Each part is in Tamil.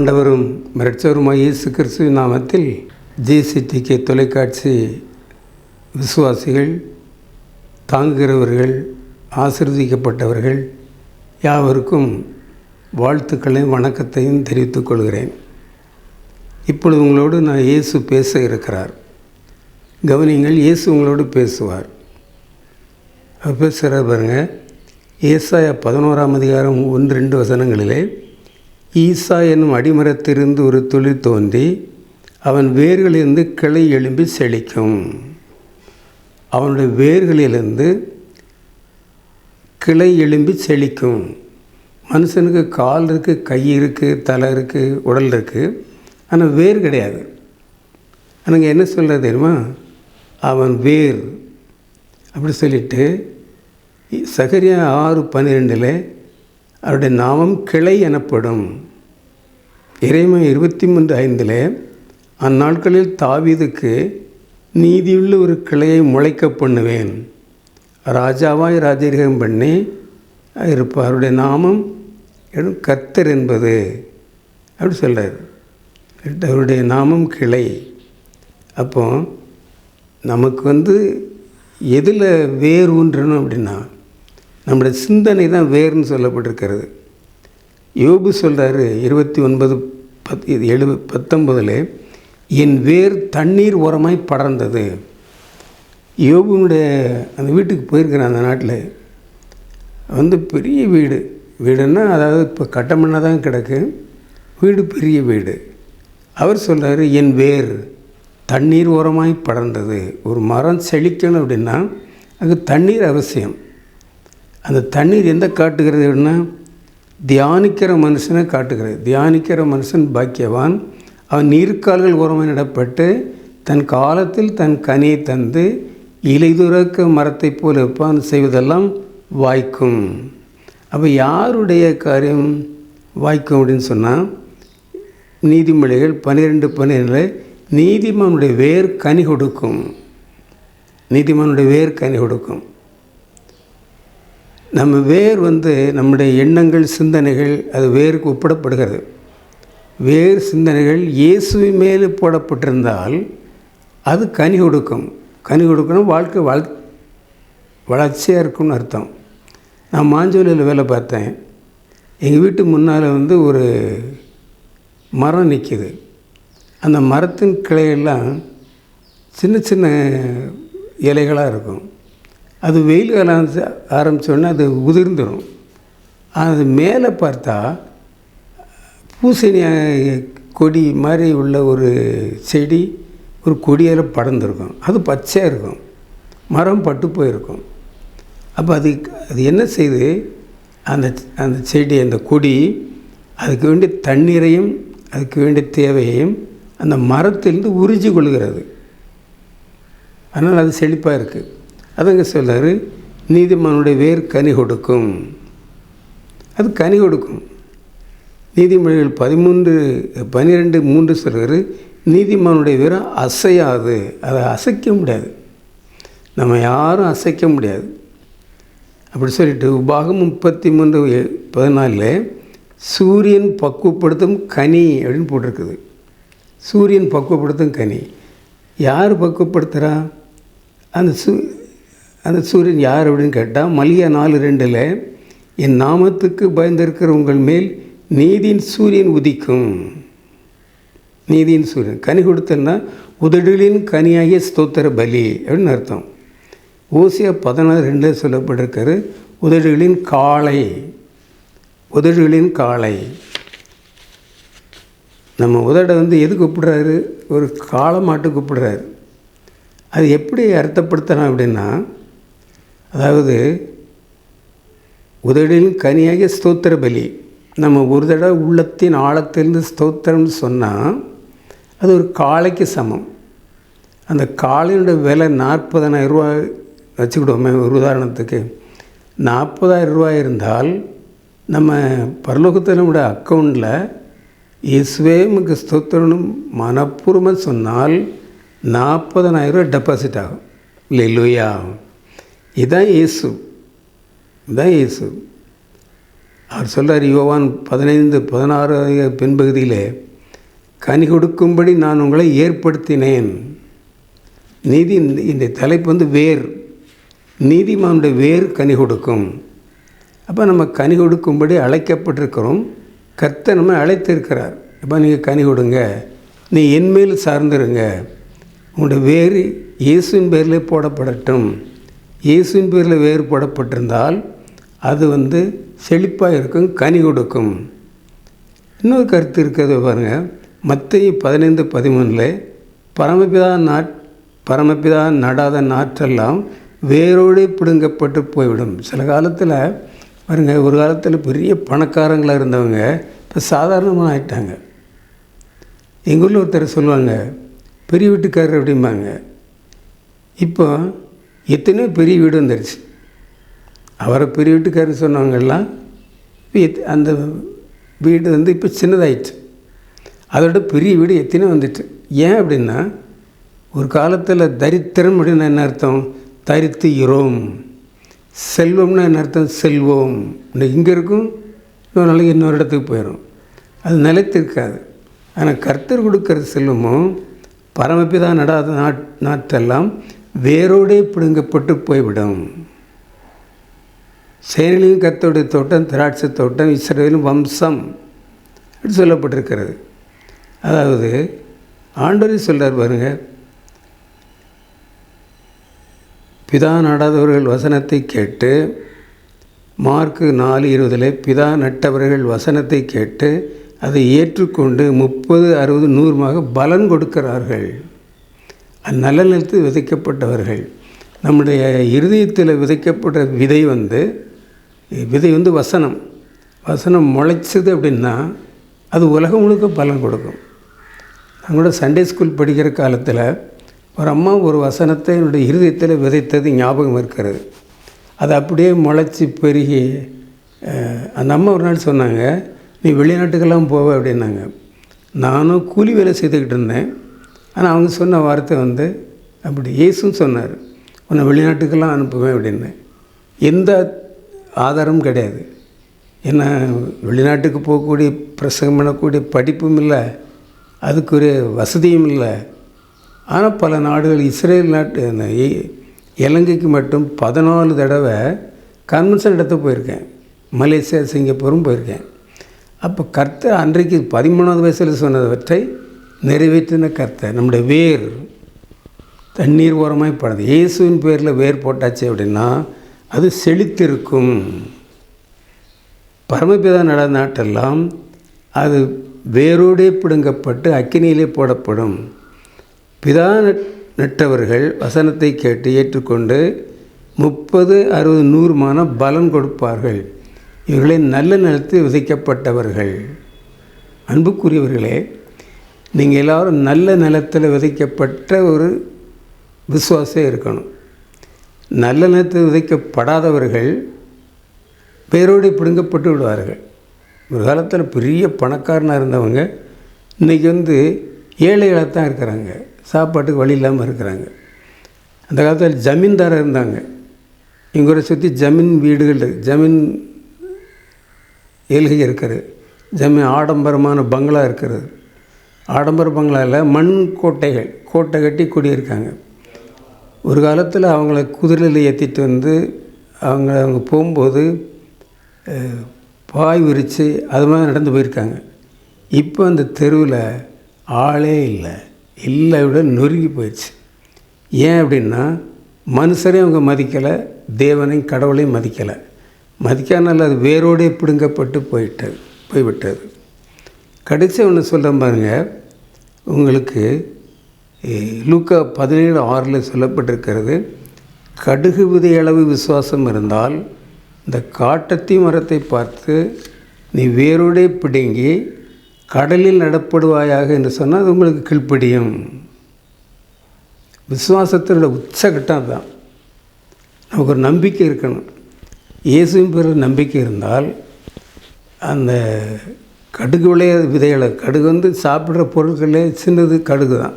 ஆண்டவரும் இரட்சகருமாகிய இயேசு கிறிஸ்துவின் நாமத்தில் ஜிசிடிகே தொலைக்காட்சி விசுவாசிகள், தாங்குகிறவர்கள், ஆசீர்வதிக்கப்பட்டவர்கள் யாவருக்கும் வாழ்த்துக்களையும் வணக்கத்தையும் தெரிவித்துக் கொள்கிறேன். இப்பொழுது உங்களோடு நான் இயேசு பேச இருக்கிறார். கவனிங்கள், இயேசு உங்களோடு பேசுவார். அவர் பேசுகிறார் பாருங்க. ஏசாயா 11ஆம் அதிகாரம் 1-2 வசனங்களிலே, ஈசா என்னும் அடிமரத்திலிருந்து ஒரு துளிர் தோன்றி அவன் வேர்களிலிருந்து கிளை எழும்பி செழிக்கும். அவனுடைய வேர்களிலிருந்து கிளை எழும்பி செழிக்கும். மனுஷனுக்கு கால் இருக்குது, கை இருக்குது, தலை இருக்குது, உடல் இருக்குது, ஆனால் வேர் கிடையாது. ஆனால் என்ன சொல்கிறது தெரியுமா? அவன் வேர் அப்படி சொல்லிட்டு சகரியா 6:12 அவருடைய நாமம் கிளை எனப்படும். எரேமியா 23:5 அந்நாட்களில் தாவீதுக்கு நீதியுள்ள ஒரு கிளையை முளைக்க பண்ணுவேன், ராஜாவாய் ராஜரீகம் பண்ணி இருப்பார், அவருடைய நாமம் கர்த்தர் என்பது அப்படி சொல்கிறார். அவருடைய நாமம் கிளை. அப்போ நமக்கு எதில் வேர் ஊன்றணும் அப்படின்னா நம்முடைய சிந்தனை தான் வேர்னு சொல்லப்பட்டிருக்கிறது. யோபு சொல்கிறாரு 29:19 என் வேர் தண்ணீர் ஓரமாய் படர்ந்தது. யோபுனுடைய அந்த வீட்டுக்கு போயிருக்கிறேன். அந்த நாட்டில் பெரிய வீடுன்னா அதாவது இப்போ கட்டமண்ணாக தான் கிடக்கு வீடு, பெரிய வீடு. அவர் சொல்கிறார் என் வேர் தண்ணீர் ஓரமாய் படர்ந்தது. ஒரு மரம் செழிக்கணும் அப்படின்னா அது தண்ணீர் அவசியம். அந்த தண்ணீர் எந்த காட்டுகிறது அப்படின்னா தியானிக்கிற மனுஷனை காட்டுகிறது. தியானிக்கிற மனுஷன் பாக்கியவான், அவன் நீர்க்கால்கள் ஓரமாக நடப்பட்டு தன் காலத்தில் தன் கனியை தந்து இலைதுறக்க மரத்தை போல் இருப்பான், செய்வதெல்லாம் வாய்க்கும். அப்போ யாருடைய காரியம் வாய்க்கும் அப்படின்னு சொன்னால் நீதிமொழிகள் 12:12 நீதிமானுடைய வேர் கனி கொடுக்கும். நீதிமானுடைய வேர் கனி கொடுக்கும். நம்ம வேர் நம்முடைய எண்ணங்கள், சிந்தனைகள் அது வேருக்கு ஒப்பிடப்படுகிறது. வேர் சிந்தனைகள் இயேசுவின் மேலே போடப்பட்டிருந்தால் அது கனி கொடுக்கும். கனி கொடுக்கணும், வாழ்க்கை வளர்ச்சியாக இருக்கும்னு அர்த்தம். நான் மாஞ்சோலையில் வேலை பார்த்தேன். எங்கள் வீட்டு முன்னால் ஒரு மரம் நிற்கிது. அந்த மரத்தின் கிளையெல்லாம் சின்ன சின்ன இலைகளாக இருக்கும். அது வெயில் காலம் ஆரம்பித்தோடனே அது உதிர்ந்துடும். அது மேலே பார்த்தா பூசணி கொடி மாதிரி உள்ள ஒரு செடி ஒரு கொடியால் படர்ந்துருக்கும். அது பச்சையாக இருக்கும், மரம் பட்டு போயிருக்கும். அப்போ அது என்ன செய்யுது, அந்த செடி, அந்த கொடி அதுக்கு வேண்டிய தண்ணீரையும் அதுக்கு வேண்டிய தேவையையும் அந்த மரத்திலிருந்து உறிஞ்சி கொள்கிறது. அதனால் அது செழிப்பாக இருக்குது. அதங்க சொல்கிறார் நீதிமானுடைய வேர் கனி கொடுக்கும். அது கனி கொடுக்கும். நீதிமொழிகள் 13:12 சொல்கிறார் நீதிமானுடைய வேர் அசையாது. அதை அசைக்க முடியாது, நம்ம யாரும் அசைக்க முடியாது. அப்படி சொல்லிட்டு உபாகம் 33:14 சூரியன் பக்குவப்படுத்தும் கனி அப்படின்னு போட்டிருக்குது. சூரியன் பக்குவப்படுத்தும் கனி. யார் பக்குவப்படுத்துகிறா? அந்த சூரியன் யார் அப்படின்னு கேட்டால் மல்கியா 4:2 என் நாமத்துக்கு பயந்திருக்கிற உங்கள் மேல் நீதியின் சூரியன் உதிக்கும். நீதியின் சூரியன் கனி கொடுத்தன்னா உதடுகளின் கனியாகிய ஸ்தோத்திர பலி அப்படின்னு அர்த்தம். ஓசியா 16:2 சொல்லப்பட்டிருக்காரு உதடுகளின் காளை. உதடுகளின் காளை. நம்ம உதடை எதுக்கு கூப்பிடுறாரு? ஒரு காளை மாட்டுக்கு கூப்பிடுறாரு. அது எப்படி அர்த்தப்படுத்தலாம் அப்படின்னா, அதாவது உதடின் கனியாகிய ஸ்தோத்திர பலி. நம்ம ஒரு தடவை உள்ளத்தின் ஆழத்திலிருந்து ஸ்தோத்திரம்னு சொன்னால் அது ஒரு காளைக்கு சமம். அந்த காளையோட விலை 40,000 ரூபாய் வச்சுக்கிடுவோமே. ஒரு உதாரணத்துக்கு 40,000 ரூபாய் இருந்தால் நம்ம பரலோகத்தில் நம்முடைய அக்கௌண்ட்டில் இயேசுவே நமக்கு ஸ்தோத்திரனும் மனப்பூர்வமாக சொன்னால் 40,000 ரூபாய் டெபாசிட் ஆகும். இல்லையா? இதுதான் இயேசு. அவர் சொல்கிறார் யோவான் 15:16 பின்பகுதியிலே, கனி கொடுக்கும்படி நான் உங்களை ஏற்படுத்தினேன். நீதி இந்த தலைப்பு வந்து வேர். நீதிமானுடைய வேர் கனி கொடுக்கும். அப்போ நம்ம கனி கொடுக்கும்படி அழைக்கப்பட்டிருக்கிறோம். கர்த்தர் நம்ம அழைத்திருக்கிறார். அப்போ நீங்கள் கனி கொடுங்க, நீ என்மேல் சார்ந்துருங்க, உங்களுடைய வேர் இயேசுவின் பேரில் போடப்படட்டும். இயேசுவின் பேரில் வேர் போடப்பட்டிருந்தால் அது வந்து செழிப்பாக இருக்கும், கனி கொடுக்கும். இன்னொரு கருத்து இருக்கிறது பாருங்கள். மத்தேயு 15:13 பரமபிதா நடாத நாற்றெல்லாம் வேரோடு பிடுங்கப்பட்டு போய்விடும். சில காலத்தில் பாருங்க, ஒரு காலத்தில் பெரிய பணக்காரங்களாக இருந்தவங்க இப்போ சாதாரணமாக ஆகிட்டாங்க. எங்கள் ஊரில் ஒருத்தர் சொல்லுவாங்க, பெரிய வீட்டுக்காரர் அப்படிம்பாங்க. இப்போ எத்தனையோ பெரிய வீடு வந்துடுச்சு. அவரை பெரிய வீட்டுக்காரர் சொன்னவங்கெல்லாம் அந்த வீடு வந்து இப்போ சின்னதாயிடுச்சு. அதோட பெரிய வீடு எத்தனையோ வந்துட்டு. ஏன் அப்படின்னா, ஒரு காலத்தில் தரித்திரம் அப்படின்னு என்ன அர்த்தம்? தரித்து இரோம். செல்வம்னா என்ன அர்த்தம்? செல்வம். இங்கே இருக்கும், இன்னொரு நாளைக்கு இன்னொரு இடத்துக்கு போயிடும். அது நிலைத்திருக்காது. ஆனால் கர்த்தர் கொடுக்குற செல்வமும் பரமபிதா நடாத நாற்றெல்லாம் வேரோடே பிடுங்கப்பட்டு போய்விடும். சேனையிலும் கர்த்தருடைய தோட்டம், திராட்சை தோட்டம், இஸ்ரவேலின் வம்சம் அப்படி சொல்லப்பட்டிருக்கிறது. அதாவது ஆண்டவர் சொல்கிறார் பாருங்க, பிதா நடாதவர்கள் வசனத்தை கேட்டு, மார்க்கு 4:20 பிதா நட்டவர்கள் வசனத்தை கேட்டு அதை ஏற்றுக்கொண்டு 30, 60, 100 பலன் கொடுக்கிறார்கள். அது நல்ல நிலத்தில் விதைக்கப்பட்டவர்கள். நம்முடைய இருதயத்தில் விதைக்கப்பட்ட விதை வந்து வசனம். வசனம் முளைச்சது அப்படின்னா அது உலகம் முழுக்க பலன் கொடுக்கும். நான் கூட சண்டே ஸ்கூல் படிக்கிற காலத்தில் ஒரு அம்மா ஒரு வசனத்தை என்னுடைய இருதயத்தில் விதைத்தது ஞாபகம் இருக்கிறது. அது அப்படியே முளைச்சி பெருகி அந்த அம்மா ஒரு நாள் சொன்னாங்க, நீ வெளிநாட்டுக்கெல்லாம் போவ அப்படின்னாங்க. நானும் கூலி வேலை செய்துக்கிட்டு இருந்தேன். ஆனால் அவங்க சொன்ன வார்த்தை வந்து அப்படி இயேசுன்னு சொன்னார், உன்னை வெளிநாட்டுக்கெல்லாம் அனுப்புவேன் அப்படின்னு. எந்த ஆதாரமும் கிடையாது. ஏன்னா வெளிநாட்டுக்கு போகக்கூடிய பிரசங்கம் பண்ணக்கூடிய படிப்பும் இல்லை, அதுக்குரிய வசதியும் இல்லை. ஆனால் பல நாடுகள், இஸ்ரேல் நாட்டு, இலங்கைக்கு மட்டும் 14 தடவை கன்வென்ஷன் இடத்து போயிருக்கேன். மலேசியா, சிங்கப்பூரும் போயிருக்கேன். அப்போ கர்த்தர் அன்றைக்கு 13வது வயசில் சொன்னவற்றை நிறைவேற்றின கர்த்தர். நம்முடைய வேர் தண்ணீர் ஓரமாய் படுது. இயேசுவின் பேரில் வேர் போட்டாச்சு அப்படின்னா அது செழித்திருக்கும். பரமபிதா நடாத நாட்டெல்லாம் அது வேரோடே பிடுங்கப்பட்டு அக்கினியிலே போடப்படும். பிதா நட்டவர்கள் வசனத்தை கேட்டு ஏற்றுக்கொண்டு 30, 60, 100 பலன் கொடுப்பார்கள். இவர்களே நல்ல நிலத்தில் விதைக்கப்பட்டவர்கள். அன்புக்குரியவர்களே, நீங்கள் எல்லோரும் நல்ல நிலத்தில் விதைக்கப்பட்ட ஒரு விசுவாசம் இருக்கணும். நல்ல நிலத்தில் விதைக்கப்படாதவர்கள் வேரோடு பிடுங்கப்பட்டு விடுவார்கள். ஒரு காலத்தில் பெரிய பணக்காரனாக இருந்தவங்க இன்றைக்கி வந்து ஏழைகளாக தான் இருக்கிறாங்க, சாப்பாட்டுக்கு வழி இல்லாமல் இருக்கிறாங்க. அந்த காலத்தில் ஜமீன்தாராக இருந்தாங்க. இங்கே சுற்றி ஜமீன் வீடுகள், ஜமீன் ஏழ்கை இருக்கிறது, ஜமீன் ஆடம்பரமான பங்களா இருக்கிறது. ஆடம்பர பங்களாவில் மண் கோட்டை கட்டி குடியிருக்காங்க. ஒரு காலத்தில் அவங்கள குதிரையில் ஏற்றிட்டு வந்து அவங்க போகும்போது பாய் விரித்து அது மாதிரி நடந்து போயிருக்காங்க. இப்போ அந்த தெருவில் ஆளே இல்லை விட நொறுங்கி போயிடுச்சு. ஏன் அப்படின்னா மனுஷரையும் அவங்க மதிக்கலை, தேவனையும் கடவுளையும் மதிக்காதனால அது வேரோடே பிடுங்கப்பட்டு போய்விட்டது. கடைசி ஒன்று சொல்ல பாருங்க, உங்களுக்கு லூக்கா 17:6 சொல்லப்பட்டிருக்கிறது, கடுகு விதையளவு விசுவாசம் இருந்தால் இந்த காட்டத்தி மரத்தை பார்த்து நீ வேரோடே பிடுங்கி கடலில் நடப்படுவாயாக என்று சொன்னால் அது உங்களுக்கு கீழ்ப்படியும். விசுவாசத்தினோட உச்சகட்டம் தான். நமக்கு ஒரு நம்பிக்கை இருக்கணும். இயேசுவின் பேரில் நம்பிக்கை இருந்தால் அந்த கடுகு விதையளவு, கடுகு வந்து சாப்பிட்ற பொருட்களே சின்னது கடுகு தான்.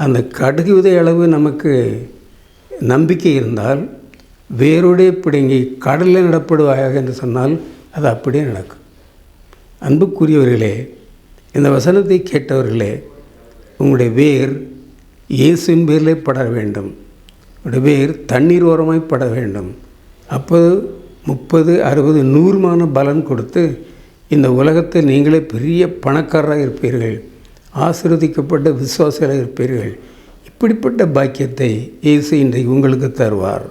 அந்த கடுகு விதையளவு நமக்கு நம்பிக்கை இருந்தால் வேரோடே பிடுங்கி கடலில் நடப்படுவாயாக என்று சொன்னால் அது அப்படியே நடக்கும். அன்புக்குரியவர்களே, இந்த வசனத்தை கேட்டவர்களே, உங்களுடைய வேர் இயேசுவின் பேரிலே பட வேண்டும். உங்களுடைய வேர் தண்ணீர் ஓரமாய் பட வேண்டும். அப்போது 30, 60, 100 பலன் கொடுத்து இந்த உலகத்தில் நீங்களே பெரிய பணக்காரராக இருப்பீர்கள், ஆசீர்வதிக்கப்பட்ட விசுவாசிகளாக இருப்பீர்கள். இப்படிப்பட்ட பாக்கியத்தை இயேசு இன்றைக்கு உங்களுக்கு தருவார்.